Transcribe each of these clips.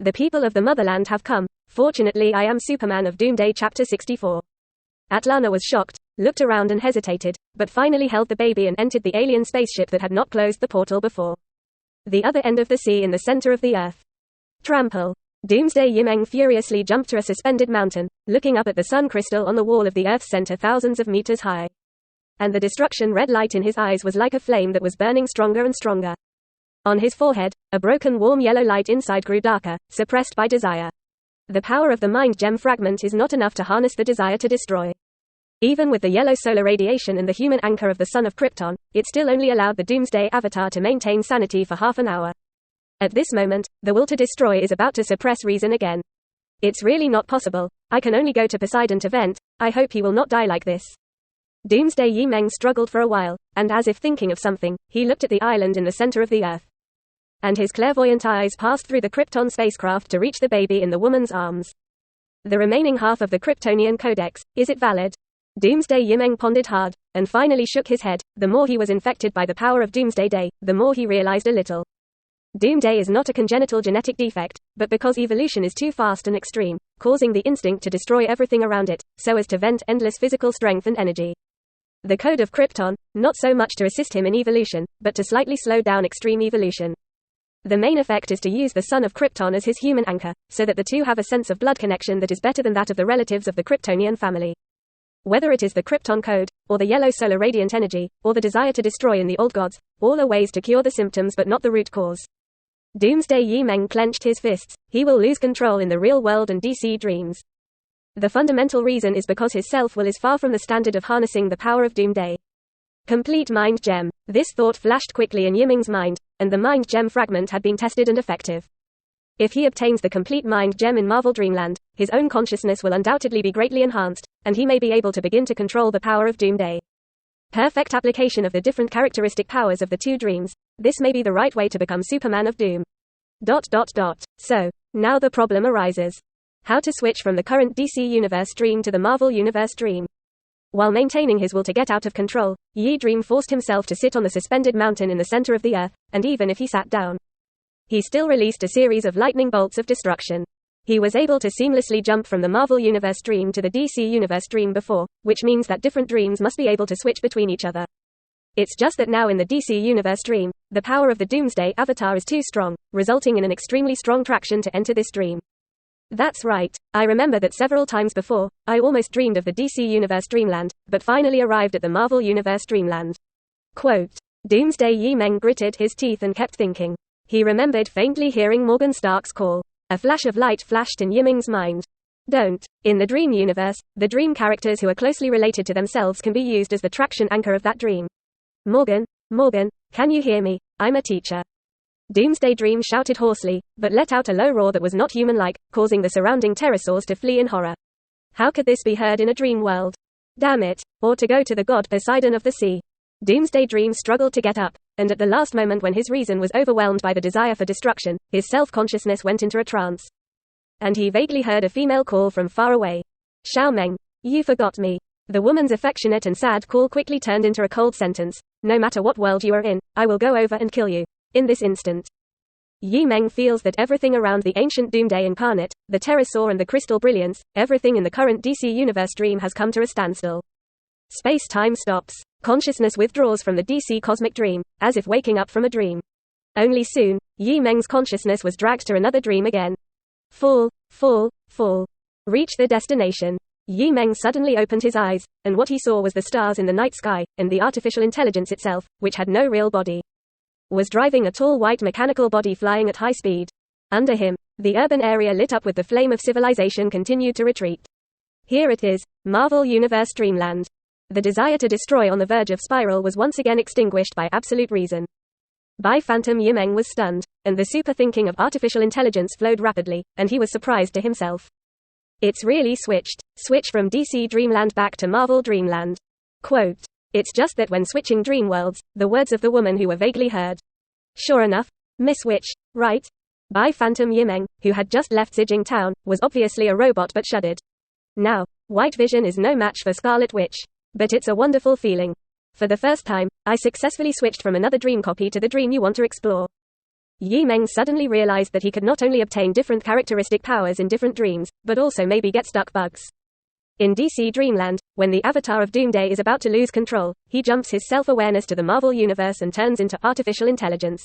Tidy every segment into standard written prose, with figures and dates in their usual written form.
The people of the motherland have come. Fortunately, I am Superman of Doomsday Chapter 64. Atlana was shocked, looked around and hesitated, but finally held the baby and entered the alien spaceship that had not closed the portal before. The other end of the sea in the center of the earth. Trample. Doomsday Meng furiously jumped to a suspended mountain, looking up at the sun crystal on the wall of the earth's center thousands of meters high. And the destruction red light in his eyes was like a flame that was burning stronger and stronger. On his forehead, a broken warm yellow light inside grew darker, suppressed by desire. The power of the mind gem fragment is not enough to harness the desire to destroy. Even with the yellow solar radiation and the human anchor of the Son of Krypton, it still only allowed the Doomsday Avatar to maintain sanity for half an hour. At this moment, the will to destroy is about to suppress reason again. It's really not possible. I can only go to Poseidon to vent. I hope he will not die like this. Doomsday Meng struggled for a while, and as if thinking of something, he looked at the island in the center of the earth. And his clairvoyant eyes passed through the Krypton spacecraft to reach the baby in the woman's arms. The remaining half of the Kryptonian Codex, is it valid? Doomsday Meng pondered hard, and finally shook his head. The more he was infected by the power of Doomsday Day, the more he realized a little. Doomsday is not a congenital genetic defect, but because evolution is too fast and extreme, causing the instinct to destroy everything around it, so as to vent endless physical strength and energy. The code of Krypton, not so much to assist him in evolution, but to slightly slow down extreme evolution. The main effect is to use the Son of Krypton as his human anchor, so that the two have a sense of blood connection that is better than that of the relatives of the Kryptonian family. Whether it is the Krypton code, or the yellow solar radiant energy, or the desire to destroy in the old gods, all are ways to cure the symptoms but not the root cause. Doomsday Meng clenched his fists. He will lose control in the real world and DC dreams. The fundamental reason is because his self-will is far from the standard of harnessing the power of Doomsday. Complete mind gem. This thought flashed quickly in Meng's mind, and the mind gem fragment had been tested and effective. If he obtains the complete mind gem in Marvel Dreamland, his own consciousness will undoubtedly be greatly enhanced, and he may be able to begin to control the power of Doomsday. Perfect application of the different characteristic powers of the two dreams. This may be the right way to become Superman of Doom. So, now the problem arises. How to switch from the current DC Universe dream to the Marvel Universe dream. While maintaining his will to get out of control, Dream forced himself to sit on the suspended mountain in the center of the earth, and even if he sat down, he still released a series of lightning bolts of destruction. He was able to seamlessly jump from the Marvel Universe dream to the DC Universe dream before, which means that different dreams must be able to switch between each other. It's just that now in the DC Universe dream, the power of the Doomsday Avatar is too strong, resulting in an extremely strong traction to enter this dream. That's right. I remember that several times before, I almost dreamed of the DC Universe Dreamland, but finally arrived at the Marvel Universe Dreamland. Quote. Doomsday Meng gritted his teeth and kept thinking. He remembered faintly hearing Morgan Stark's call. A flash of light flashed in Meng's mind. Don't. In the dream universe, the dream characters who are closely related to themselves can be used as the traction anchor of that dream. Morgan, can you hear me? I'm a teacher. Doomsday Dream shouted hoarsely, but let out a low roar that was not human-like, causing the surrounding pterosaurs to flee in horror. How could this be heard in a dream world? Damn it, or to go to the god Poseidon of the sea. Doomsday Dream struggled to get up, and at the last moment when his reason was overwhelmed by the desire for destruction, his self-consciousness went into a trance. And he vaguely heard a female call from far away. Xiao Meng, you forgot me. The woman's affectionate and sad call quickly turned into a cold sentence. No matter what world you are in, I will go over and kill you. In this instant. Meng feels that everything around the ancient Doomsday incarnate, the pterosaur and the crystal brilliance, everything in the current DC Universe dream has come to a standstill. Space-time stops. Consciousness withdraws from the DC cosmic dream, as if waking up from a dream. Only soon, Meng's consciousness was dragged to another dream again. Fall. Reach the destination. Meng suddenly opened his eyes, and what he saw was the stars in the night sky, and the artificial intelligence itself, which had no real body, was driving a tall white mechanical body flying at high speed. Under him, the urban area lit up with the flame of civilization continued to retreat. Here it is, Marvel Universe Dreamland. The desire to destroy on the verge of spiral was once again extinguished by absolute reason. By Phantom Meng was stunned, and the super thinking of artificial intelligence flowed rapidly, and he was surprised to himself. It's really switched. Switch from DC Dreamland back to Marvel Dreamland. Quote. It's just that when switching dream worlds, the words of the woman who were vaguely heard. Sure enough, Miss Witch, right? By Phantom Meng, who had just left Zijing Town, was obviously a robot but shuddered. Now, White Vision is no match for Scarlet Witch. But it's a wonderful feeling. For the first time, I successfully switched from another dream copy to the dream you want to explore. Meng suddenly realized that he could not only obtain different characteristic powers in different dreams, but also maybe get stuck bugs. In DC Dreamland, when the avatar of Doomsday is about to lose control, he jumps his self-awareness to the Marvel Universe and turns into artificial intelligence.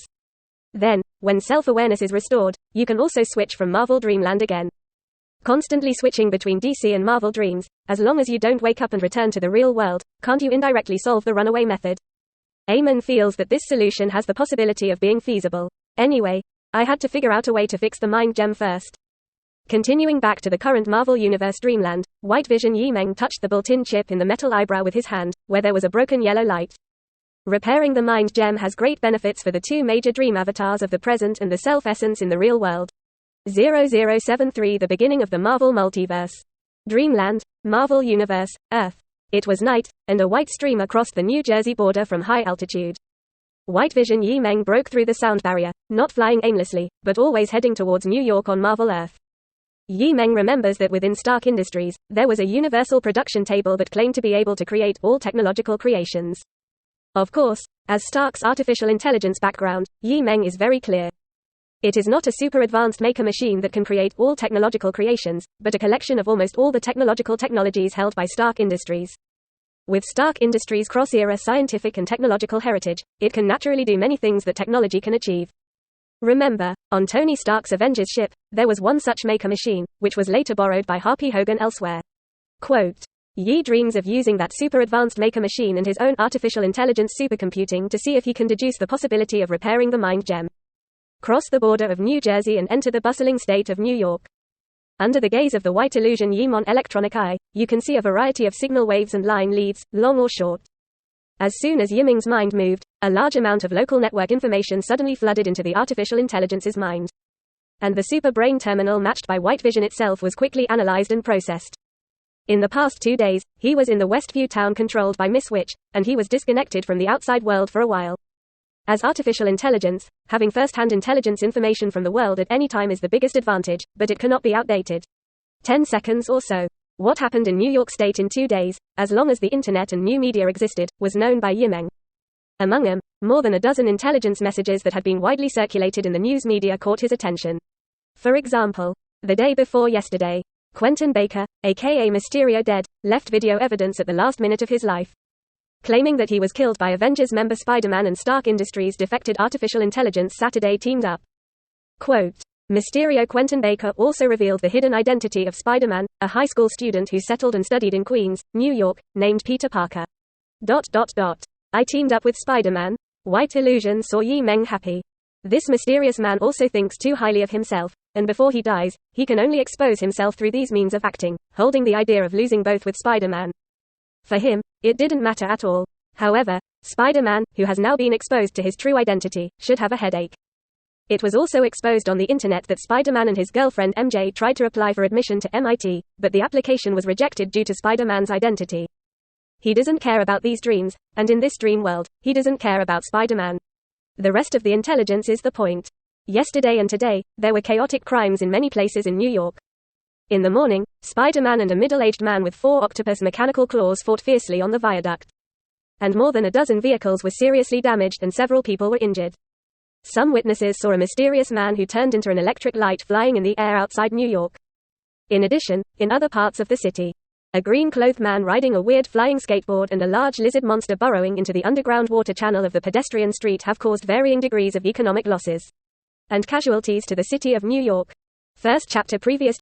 Then, when self-awareness is restored, you can also switch from Marvel Dreamland again. Constantly switching between DC and Marvel dreams, as long as you don't wake up and return to the real world, can't you indirectly solve the runaway method? Eamon feels that this solution has the possibility of being feasible. Anyway, I had to figure out a way to fix the mind gem first. Continuing back to the current Marvel Universe Dreamland, White Vision Meng touched the built-in chip in the metal eyebrow with his hand, where there was a broken yellow light. Repairing the mind gem has great benefits for the two major dream avatars of the present and the self-essence in the real world. 0073 The beginning of the Marvel Multiverse. Dreamland, Marvel Universe, Earth. It was night, and a white streamer crossed the New Jersey border from high altitude. White Vision Meng broke through the sound barrier, not flying aimlessly, but always heading towards New York on Marvel Earth. Meng remembers that within Stark Industries, there was a universal production table that claimed to be able to create all technological creations. Of course, as Stark's artificial intelligence background, Meng is very clear. It is not a super advanced maker machine that can create all technological creations, but a collection of almost all the technological technologies held by Stark Industries. With Stark Industries' cross-era scientific and technological heritage, it can naturally do many things that technology can achieve. Remember, on Tony Stark's Avengers ship, there was one such maker machine, which was later borrowed by Harpy Hogan elsewhere. Quote, Yi dreams of using that super advanced maker machine and his own artificial intelligence supercomputing to see if he can deduce the possibility of repairing the mind gem. Cross the border of New Jersey and enter the bustling state of New York. Under the gaze of the white illusion Yimon electronic eye, you can see a variety of signal waves and line leads, long or short. As soon as Yiming's mind moved, a large amount of local network information suddenly flooded into the artificial intelligence's mind. And the super brain terminal matched by White Vision itself was quickly analyzed and processed. In the past 2 days, he was in the Westview town controlled by Miss Witch, and he was disconnected from the outside world for a while. As artificial intelligence, having first-hand intelligence information from the world at any time is the biggest advantage, but it cannot be outdated. 10 seconds or so. What happened in New York State in 2 days, as long as the internet and new media existed, was known by Meng. Among them, more than a dozen intelligence messages that had been widely circulated in the news media caught his attention. For example, the day before yesterday, Quentin Baker, aka Mysterio Dead, left video evidence at the last minute of his life, claiming that he was killed by Avengers member Spider-Man and Stark Industries defected artificial intelligence Saturday teamed up. Quote, Mysterio Quentin Baker also revealed the hidden identity of Spider-Man, a high school student who settled and studied in Queens, New York, named Peter Parker. I teamed up with Spider-Man. White Illusion saw Meng happy. This mysterious man also thinks too highly of himself, and before he dies, he can only expose himself through these means of acting, holding the idea of losing both with Spider-Man. For him, it didn't matter at all. However, Spider-Man, who has now been exposed to his true identity, should have a headache. It was also exposed on the internet that Spider-Man and his girlfriend MJ tried to apply for admission to MIT, but the application was rejected due to Spider-Man's identity. He doesn't care about these dreams, and in this dream world, he doesn't care about Spider-Man. The rest of the intelligence is the point. Yesterday and today, there were chaotic crimes in many places in New York. In the morning, Spider-Man and a middle-aged man with 4 octopus mechanical claws fought fiercely on the viaduct. And more than a dozen vehicles were seriously damaged and several people were injured. Some witnesses saw a mysterious man who turned into an electric light flying in the air outside New York. In addition, in other parts of the city, a green-clothed man riding a weird flying skateboard and a large lizard monster burrowing into the underground water channel of the pedestrian street have caused varying degrees of economic losses and casualties to the city of New York. First chapter previous